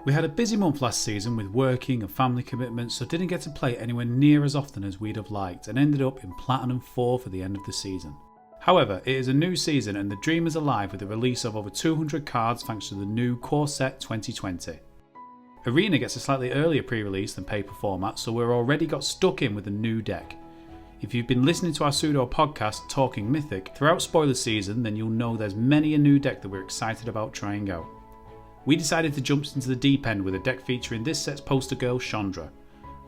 We had a busy month last season with working and family commitments, so didn't get to play anywhere near as often as we'd have liked and ended up in Platinum 4 for the end of the season. However, it is a new season and the dream is alive with the release of over 200 cards thanks to the new Core Set 2020. Arena gets a slightly earlier pre-release than paper format, so we're already got stuck in with a new deck. If you've been listening to our pseudo podcast Talking Mythic throughout spoiler season, then you'll know there's many a new deck that we're excited about trying out. We decided to jump into the deep end with a deck featuring this set's poster girl Chandra.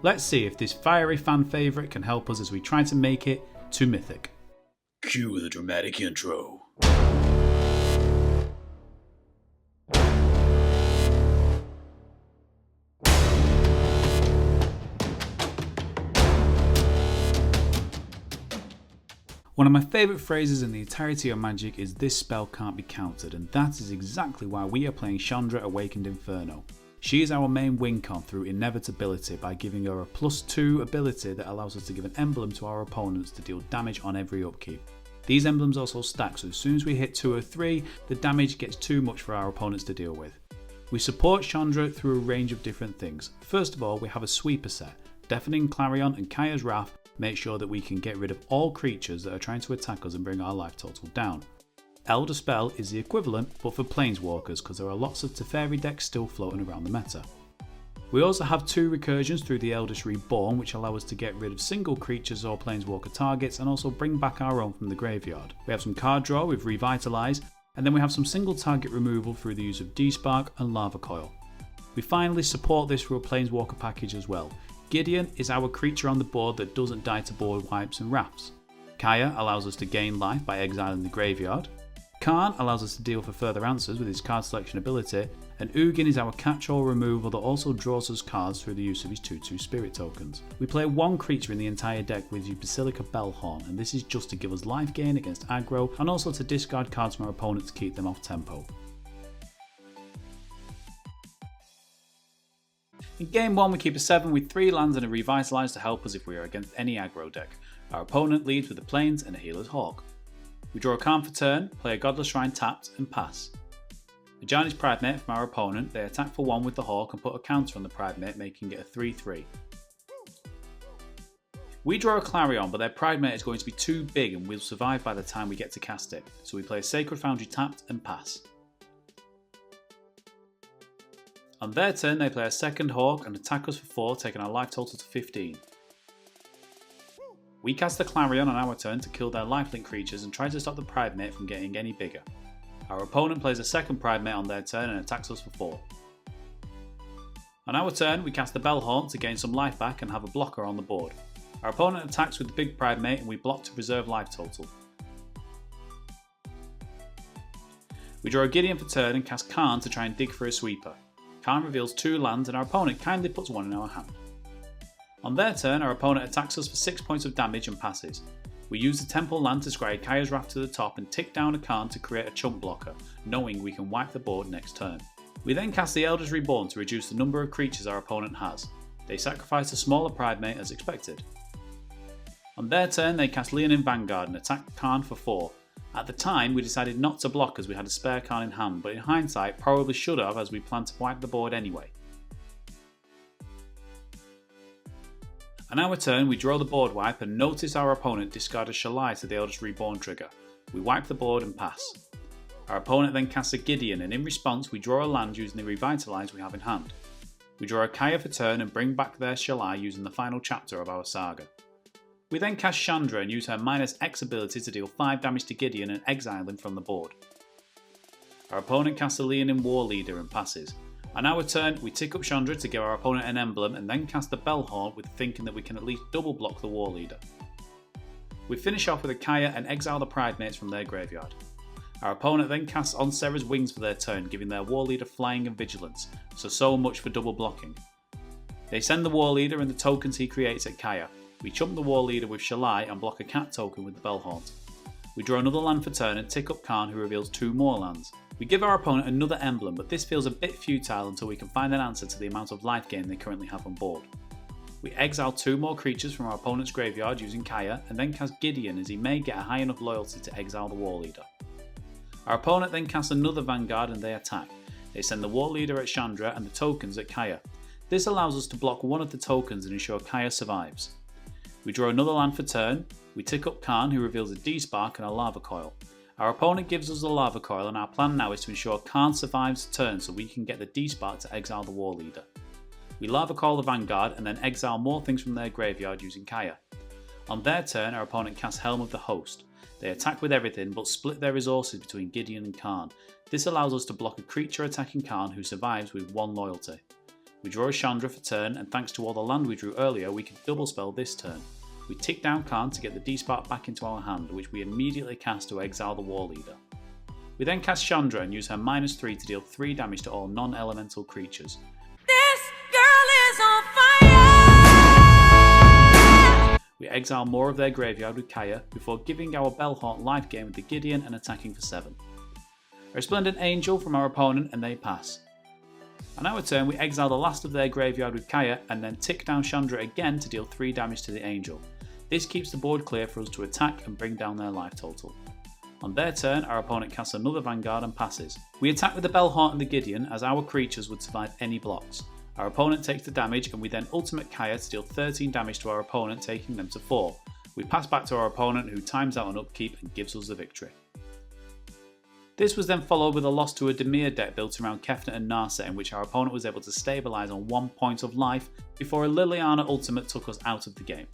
Let's see if this fiery fan favourite can help us as we try to make it to Mythic. Cue the dramatic intro. One of my favourite phrases in the entirety of Magic is "this spell can't be countered," and that is exactly why we are playing Chandra Awakened Inferno. She is our main win con through inevitability by giving her a +2 ability that allows us to give an emblem to our opponents to deal damage on every upkeep. These emblems also stack, so as soon as we hit 2 or 3, the damage gets too much for our opponents to deal with. We support Chandra through a range of different things. First of all, we have a sweeper set. Deafening Clarion and Kaya's Wrath make sure that we can get rid of all creatures that are trying to attack us and bring our life total down. Elder Spell is the equivalent, but for planeswalkers, because there are lots of Teferi decks still floating around the meta. We also have 2 recursions through the Eldest Reborn, which allow us to get rid of single creatures or planeswalker targets and also bring back our own from the graveyard. We have some card draw with Revitalize, and then we have some single target removal through the use of Despark and Lava Coil. We finally support this through a planeswalker package as well. Gideon is our creature on the board that doesn't die to board wipes and wraths. Kaya allows us to gain life by exiling the graveyard. Karn allows us to deal for further answers with his card selection ability, and Ugin is our catch-all removal that also draws us cards through the use of his 2/2 spirit tokens. We play 1 creature in the entire deck with the Basilica Bellhorn, and this is just to give us life gain against aggro and also to discard cards from our opponent to keep them off tempo. In game 1 we keep a 7 with 3 lands and a Revitalize to help us if we are against any aggro deck. Our opponent leads with a Plains and a Healer's Hawk. We draw a Karn for turn, play a Godless Shrine tapped and pass. Ajani's Pridemate from our opponent, they attack for 1 with the Hawk and put a counter on the Pridemate, making it a 3/3. We draw a Clarion, but their Pridemate is going to be too big and will survive by the time we get to cast it, so we play a Sacred Foundry tapped and pass. On their turn they play a second Hawk and attack us for 4, taking our life total to 15. We cast the Clarion on our turn to kill their lifelink creatures and try to stop the Pridemate from getting any bigger. Our opponent plays a second Pridemate on their turn and attacks us for 4. On our turn we cast the Bellhorn to gain some life back and have a blocker on the board. Our opponent attacks with the big Pridemate and we block to preserve life total. We draw a Gideon for turn and cast Karn to try and dig for a sweeper. Karn reveals 2 lands and our opponent kindly puts 1 in our hand. On their turn, our opponent attacks us for 6 points of damage and passes. We use the Temple land to scry Kaya's Wrath to the top and tick down a Karn to create a chump blocker, knowing we can wipe the board next turn. We then cast the Elders Reborn to reduce the number of creatures our opponent has. They sacrifice a smaller Pridemate as expected. On their turn, they cast Leonin Vanguard and attack Karn for 4. At the time, we decided not to block as we had a spare Karn in hand, but in hindsight probably should have as we planned to wipe the board anyway. On our turn, we draw the board wipe and notice our opponent discard a Shalai to the Eldest Reborn trigger. We wipe the board and pass. Our opponent then casts a Gideon and in response we draw a land using the Revitalize we have in hand. We draw a Kaya for turn and bring back their Shalai using the final chapter of our saga. We then cast Chandra and use her -X ability to deal 5 damage to Gideon and exile him from the board. Our opponent casts a Leonin War Leader and passes. On our turn, we tick up Chandra to give our opponent an emblem and then cast the Bellhorn with thinking that we can at least double block the War Leader. We finish off with a Kaya and exile the Pridemates from their graveyard. Our opponent then casts On Serra's Wings for their turn, giving their War Leader flying and vigilance, so much for double blocking. They send the War Leader and the tokens he creates at Kaya. We chump the War Leader with Shalai and block a cat token with the Bellhorn. We draw another land for turn and tick up Karn, who reveals 2 more lands. We give our opponent another emblem, but this feels a bit futile until we can find an answer to the amount of life gain they currently have on board. We exile 2 more creatures from our opponent's graveyard using Kaya and then cast Gideon as he may get a high enough loyalty to exile the War Leader. Our opponent then casts another Vanguard and they attack. They send the War Leader at Chandra and the tokens at Kaya. This allows us to block one of the tokens and ensure Kaya survives. We draw another land for turn, we tick up Khan who reveals a D-Spark and a Lava Coil. Our opponent gives us the Lava Coil and our plan now is to ensure Khan survives the turn so we can get the D-Spark to exile the War Leader. We Lava Coil the Vanguard and then exile more things from their graveyard using Kaya. On their turn, our opponent casts Helm of the Host. They attack with everything but split their resources between Gideon and Khan. This allows us to block a creature attacking Khan who survives with 1 loyalty. We draw a Chandra for turn and thanks to all the land we drew earlier we can double spell this turn. We tick down Khan to get the D-Spark back into our hand, which we immediately cast to exile the War Leader. We then cast Chandra and use her -3 to deal 3 damage to all non-elemental creatures. This girl is on fire! We exile more of their graveyard with Kaya before giving our Bellhaunt life gain with the Gideon and attacking for 7. A Resplendent Angel from our opponent and they pass. On our turn we exile the last of their graveyard with Kaya and then tick down Chandra again to deal 3 damage to the Angel. This keeps the board clear for us to attack and bring down their life total. On their turn, our opponent casts another Vanguard and passes. We attack with the Bellhaunt and the Gideon as our creatures would survive any blocks. Our opponent takes the damage and we then ultimate Kaya to deal 13 damage to our opponent, taking them to 4. We pass back to our opponent who times out an upkeep and gives us the victory. This was then followed with a loss to a Dimir deck built around Kefnet and Narset in which our opponent was able to stabilise on 1 point of life before a Liliana ultimate took us out of the game.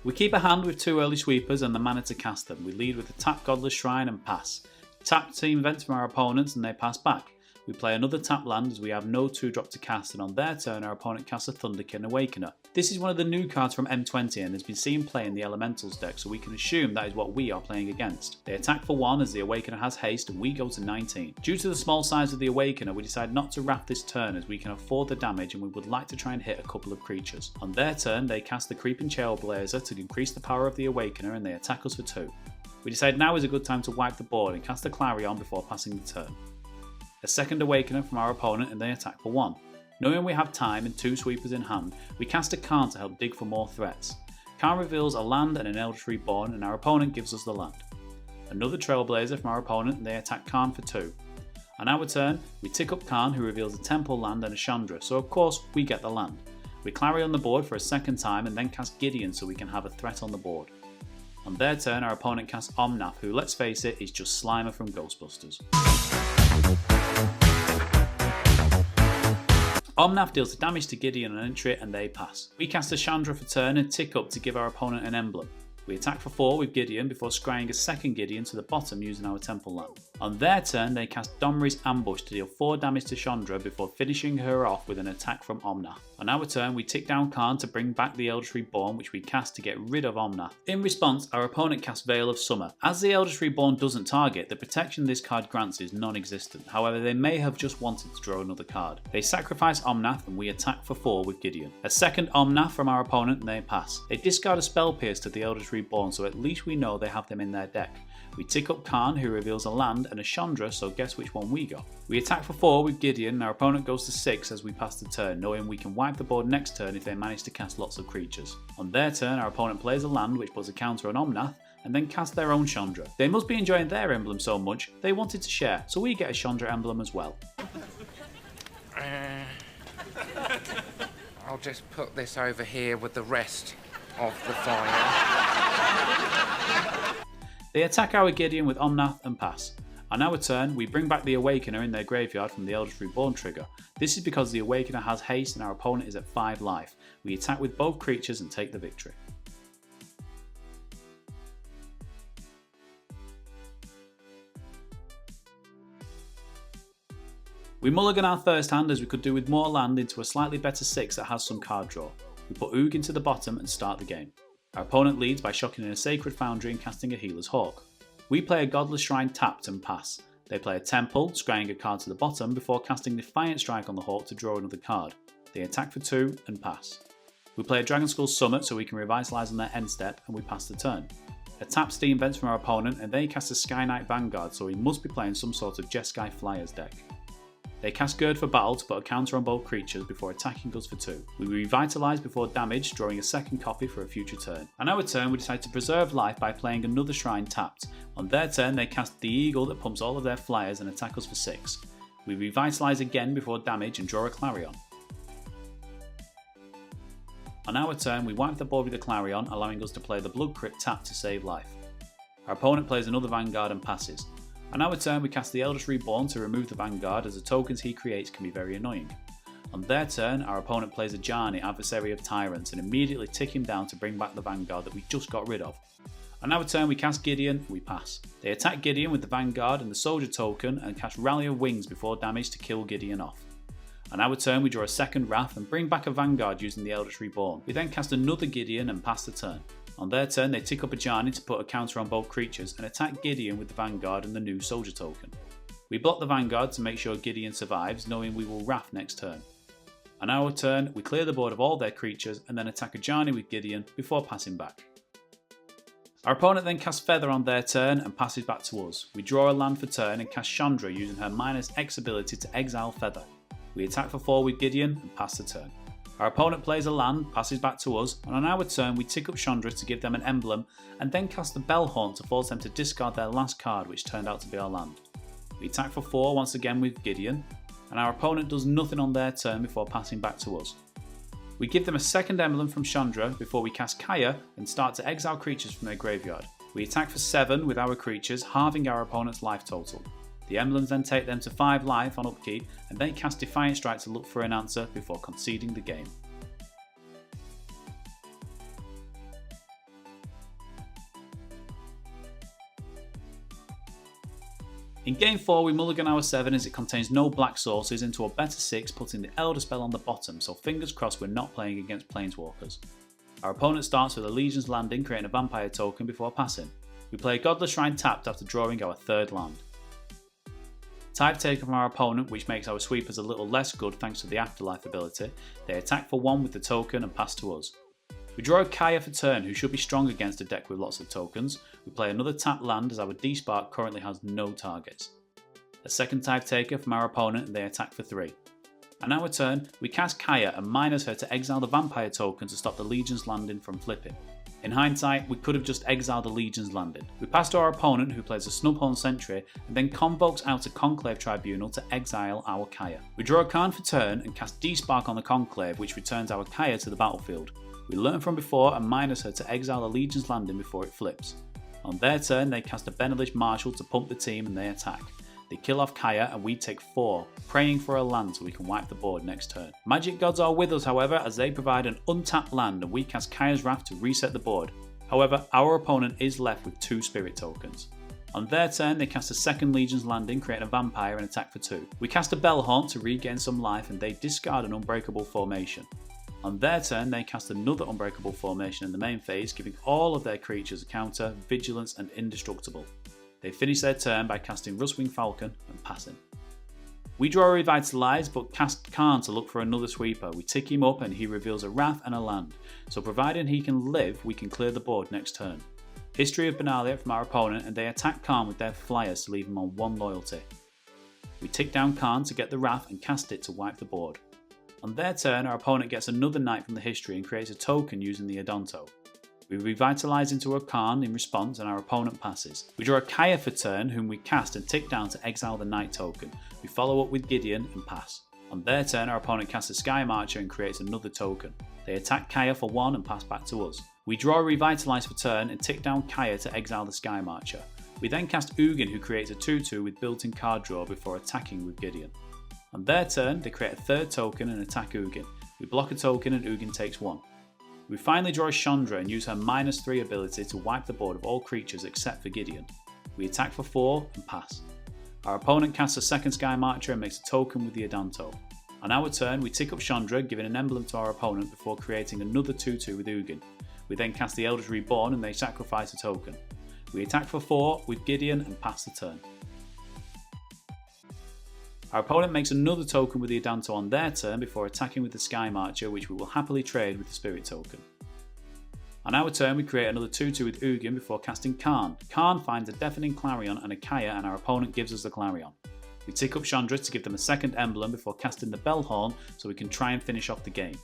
We keep a hand with 2 early sweepers and the mana to cast them. We lead with a tap Godless Shrine and pass. Tap team events from our opponents and they pass back. We play another tap land as we have no 2-drop to cast and on their turn our opponent casts a Thunderkin Awakener. This is one of the new cards from M20 and has been seen play in the Elementals deck so we can assume that is what we are playing against. They attack for 1 as the Awakener has haste and we go to 19. Due to the small size of the Awakener we decide not to wrath this turn as we can afford the damage and we would like to try and hit a couple of creatures. On their turn they cast the Creeping Trailblazer to increase the power of the Awakener and they attack us for 2. We decide now is a good time to wipe the board and cast the Clarion before passing the turn. A second Awakener from our opponent and they attack for 1. Knowing we have time and 2 sweepers in hand, we cast a Khan to help dig for more threats. Khan reveals a land and an Eldritch Reborn and our opponent gives us the land. Another Trailblazer from our opponent and they attack Khan for 2. On our turn, we tick up Khan who reveals a Temple land and a Chandra, so of course we get the land. We Clarion on the board for a second time and then cast Gideon so we can have a threat on the board. On their turn, our opponent casts Omnath, who, let's face it, is just Slimer from Ghostbusters. Omnath deals the damage to Gideon and entry and they pass. We cast a Chandra for turn and tick up to give our opponent an emblem. We attack for 4 with Gideon before scrying a second Gideon to the bottom using our Temple land. On their turn they cast Domri's Ambush to deal 4 damage to Chandra before finishing her off with an attack from Omnath. On our turn we tick down Khan to bring back the Eldritch Reborn which we cast to get rid of Omnath. In response our opponent casts Veil of Summer. As the Eldritch Reborn doesn't target, the protection this card grants is non-existent, however they may have just wanted to draw another card. They sacrifice Omnath and we attack for 4 with Gideon. A second Omnath from our opponent and they pass. They discard a Spell Pierce to the Eldritch Reborn so at least we know they have them in their deck. We tick up Khan who reveals a land and a Chandra so guess which one we got. We attack for 4 with Gideon and our opponent goes to 6 as we pass the turn, knowing we can wipe the board next turn if they manage to cast lots of creatures. On their turn our opponent plays a land which puts a counter on Omnath and then cast their own Chandra. They must be enjoying their emblem so much they wanted to share, so we get a Chandra emblem as well. I'll just put this over here with the rest of the fire. They attack our Gideon with Omnath and pass. On our turn, we bring back the Awakener in their graveyard from the Eldritch Reborn trigger. This is because the Awakener has haste and our opponent is at 5 life. We attack with both creatures and take the victory. We mulligan our first hand as we could do with more land into a slightly better 6 that has some card draw. We put Oog into the bottom and start the game. Our opponent leads by shocking in a Sacred Foundry and casting a Healer's Hawk. We play a Godless Shrine tapped and pass. They play a Temple, scrying a card to the bottom before casting Defiant Strike on the Hawk to draw another card. They attack for 2 and pass. We play a Dragonskull Summit so we can revitalise on their end step and we pass the turn. A tap Steam Vents from our opponent and they cast a Sky Knight Vanguard so he must be playing some sort of Jeskai Flyers deck. They cast Gird for battle to put a counter on both creatures before attacking us for 2. We revitalise before damage, drawing a second copy for a future turn. On our turn, we decide to preserve life by playing another shrine tapped. On their turn, they cast the eagle that pumps all of their flyers and attack us for 6. We revitalise again before damage and draw a clarion. On our turn, we wipe the board with a clarion, allowing us to play the blood crypt tapped to save life. Our opponent plays another vanguard and passes. On our turn, we cast the Eldritch Reborn to remove the vanguard, as the tokens he creates can be very annoying. On their turn, our opponent plays a Jarni, adversary of tyrants, and immediately tick him down to bring back the vanguard that we just got rid of. On our turn, we cast Gideon and we pass. They attack Gideon with the vanguard and the soldier token and cast Rally of Wings before damage to kill Gideon off. On our turn, we draw a second Wrath and bring back a vanguard using the Eldritch Reborn. We then cast another Gideon and pass the turn. On their turn, they tick up a Jarni to put a counter on both creatures and attack Gideon with the vanguard and the new soldier token. We block the vanguard to make sure Gideon survives, knowing we will Wrath next turn. On our turn, we clear the board of all their creatures and then attack a Jarni with Gideon before passing back. Our opponent then casts Feather on their turn and passes back to us. We draw a land for turn and cast Chandra using her -X ability to exile Feather. We attack for 4 with Gideon and pass the turn. Our opponent plays a land, passes back to us, and on our turn we tick up Chandra to give them an emblem and then cast the Bellhorn to force them to discard their last card, which turned out to be our land. We attack for 4 once again with Gideon, and our opponent does nothing on their turn before passing back to us. We give them a second emblem from Chandra before we cast Kaya and start to exile creatures from their graveyard. We attack for 7 with our creatures, halving our opponent's life total. The emblems then take them to 5 life on upkeep, and they cast Defiant Strike to look for an answer before conceding the game. In Game 4 we mulligan our 7 as it contains no black sources into a better 6, putting the Elder spell on the bottom, so fingers crossed we're not playing against Planeswalkers. Our opponent starts with a Legion's Landing, creating a vampire token before passing. We play a Godless Shrine tapped after drawing our 3rd land. Type taken from our opponent, which makes our sweepers a little less good thanks to the Afterlife ability. They attack for 1 with the token and pass to us. We draw a Kaya for turn, who should be strong against a deck with lots of tokens. We play another tapped land as our D-Spark currently has no targets. A second type taker from our opponent and they attack for 3. On our turn, we cast Kaya and minus her to exile the vampire token to stop the Legion's Landing from flipping. In hindsight, we could have just exiled the Legion's Landing. We pass to our opponent, who plays a Snubhorn Sentry and then convokes out a Conclave Tribunal to exile our Kaya. We draw a card for turn and cast D-Spark on the Conclave, which returns our Kaya to the battlefield. We learn from before and minus her to exile the Legion's Landing before it flips. On their turn, they cast a Benelish Marshal to pump the team and they attack. They kill off Kaya and we take 4, praying for a land so we can wipe the board next turn. Magic Gods are with us, however, as they provide an untapped land and we cast Kaya's Wrath to reset the board. However, our opponent is left with 2 spirit tokens. On their turn, they cast a second Legion's Landing, creating a vampire and attack for 2. We cast a Bellhaunt to regain some life and they discard an Unbreakable Formation. On their turn, they cast another Unbreakable Formation in the main phase, giving all of their creatures a counter, Vigilance and Indestructible. They finish their turn by casting Rustwing Falcon and passing. We draw a Revitalise but cast Karn to look for another sweeper. We tick him up and he reveals a Wrath and a land, so providing he can live, we can clear the board next turn. History of Benalia from our opponent and they attack Karn with their flyers to leave him on 1 loyalty. We tick down Karn to get the Wrath and cast it to wipe the board. On their turn, our opponent gets another Knight from the history and creates a token using the Odonto. We revitalise into a Karn in response and our opponent passes. We draw a Kaya for turn, whom we cast and tick down to exile the Knight token. We follow up with Gideon and pass. On their turn, our opponent casts a Sky Marcher and creates another token. They attack Kaya for 1 and pass back to us. We draw a Revitalise for turn and tick down Kaya to exile the Sky Marcher. We then cast Ugin, who creates a 2/2 with built-in card draw before attacking with Gideon. On their turn, they create a 3rd token and attack Ugin. We block a token and Ugin takes 1. We finally draw Chandra and use her -3 ability to wipe the board of all creatures except for Gideon. We attack for 4 and pass. Our opponent casts a second Sky Marcher and makes a token with the Odonto. On our turn, we tick up Chandra, giving an emblem to our opponent before creating another 2/2 with Ugin. We then cast the Eldritch Reborn and they sacrifice a token. We attack for 4 with Gideon and pass the turn. Our opponent makes another token with the Odonto on their turn before attacking with the Sky Marcher, which we will happily trade with the Spirit token. On our turn, we create another 2/2 with Ugin before casting Karn. Karn finds a Deafening Clarion and a Kaya and our opponent gives us the Clarion. We tick up Chandra to give them a second emblem before casting the bell horn so we can try and finish off the game.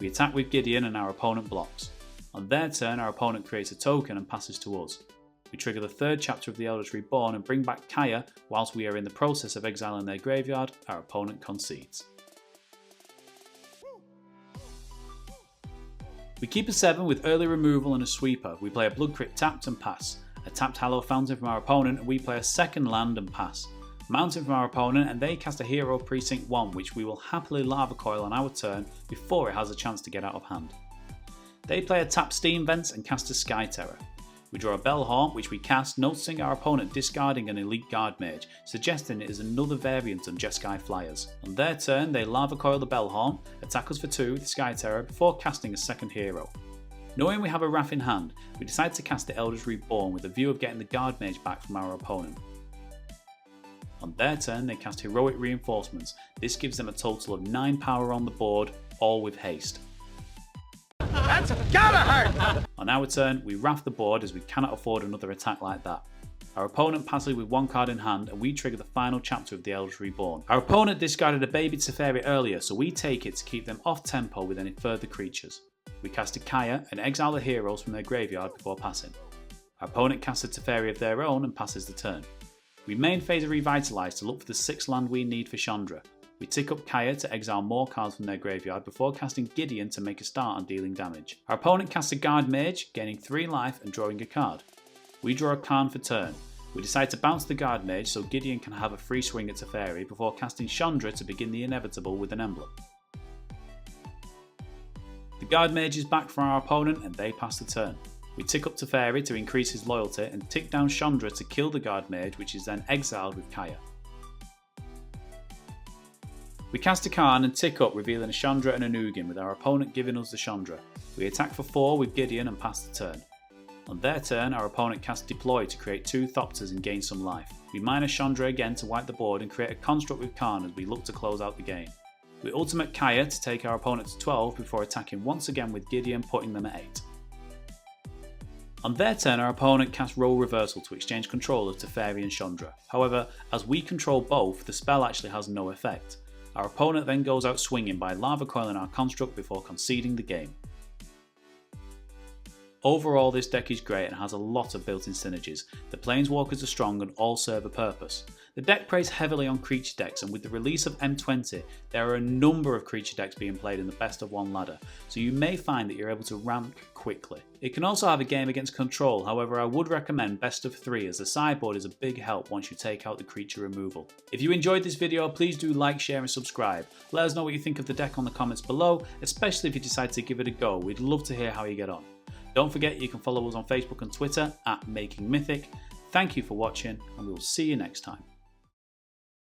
We attack with Gideon and our opponent blocks. On their turn, our opponent creates a token and passes to us. We trigger the third chapter of the Elders Reborn and bring back Kaya. Whilst we are in the process of exiling their graveyard, our opponent concedes. We keep a 7 with early removal and a sweeper. We play a Blood Crypt tapped and pass. A tapped Hallow Fountain from our opponent and we play a second land and pass. Mountain from our opponent and they cast a Hero Precinct 1 which we will happily Lava Coil on our turn before it has a chance to get out of hand. They play a tapped Steam Vents and cast a Sky Terror. We draw a Bellhorn which we cast, noticing our opponent discarding an Elite Guard Mage, suggesting it is another variant on Jeskai Flyers. On their turn they Lava Coil the Bellhorn, attack us for 2 with Sky Terror before casting a second hero. Knowing we have a Wrath in hand, we decide to cast the Elders Reborn with a view of getting the Guard Mage back from our opponent. On their turn they cast Heroic Reinforcements. This gives them a total of 9 power on the board, all with haste. That's gotta hurt! On our turn, we wrath the board as we cannot afford another attack like that. Our opponent passes with 1 card in hand and we trigger the final chapter of the Elders Reborn. Our opponent discarded a baby Teferi earlier, so we take it to keep them off tempo with any further creatures. We cast a Kaya and exile the heroes from their graveyard before passing. Our opponent casts a Teferi of their own and passes the turn. We main phase a Revitalise to look for the 6 land we need for Chandra. We tick up Kaya to exile more cards from their graveyard before casting Gideon to make a start on dealing damage. Our opponent casts a Guard Mage, gaining 3 life and drawing a card. We draw a Karn for turn. We decide to bounce the Guard Mage so Gideon can have a free swing at Teferi before casting Chandra to begin the inevitable with an emblem. The Guard Mage is back from our opponent and they pass the turn. We tick up Teferi to increase his loyalty and tick down Chandra to kill the Guard Mage, which is then exiled with Kaya. We cast a Karn and tick up, revealing a Chandra and a Nugin, with our opponent giving us the Chandra. We attack for 4 with Gideon and pass the turn. On their turn, our opponent casts Deploy to create 2 Thopters and gain some life. We mine a Chandra again to wipe the board and create a construct with Karn as we look to close out the game. We ultimate Kaya to take our opponent to 12 before attacking once again with Gideon, putting them at 8. On their turn, our opponent casts Role Reversal to exchange control of Teferi and Chandra. However, as we control both, the spell actually has no effect. Our opponent then goes out swinging by Lava Coiling our construct before conceding the game. Overall, this deck is great and has a lot of built-in synergies. The Planeswalkers are strong and all serve a purpose. The deck preys heavily on creature decks, and with the release of M20, there are a number of creature decks being played in the best of 1 ladder, so you may find that you're able to rank quickly. It can also have a game against control, however I would recommend best of 3 as the sideboard is a big help once you take out the creature removal. If you enjoyed this video, please do like, share and subscribe. Let us know what you think of the deck on the comments below, especially if you decide to give it a go. We'd love to hear how you get on. Don't forget you can follow us on Facebook and Twitter @MakingMythic. Thank you for watching and we will see you next time.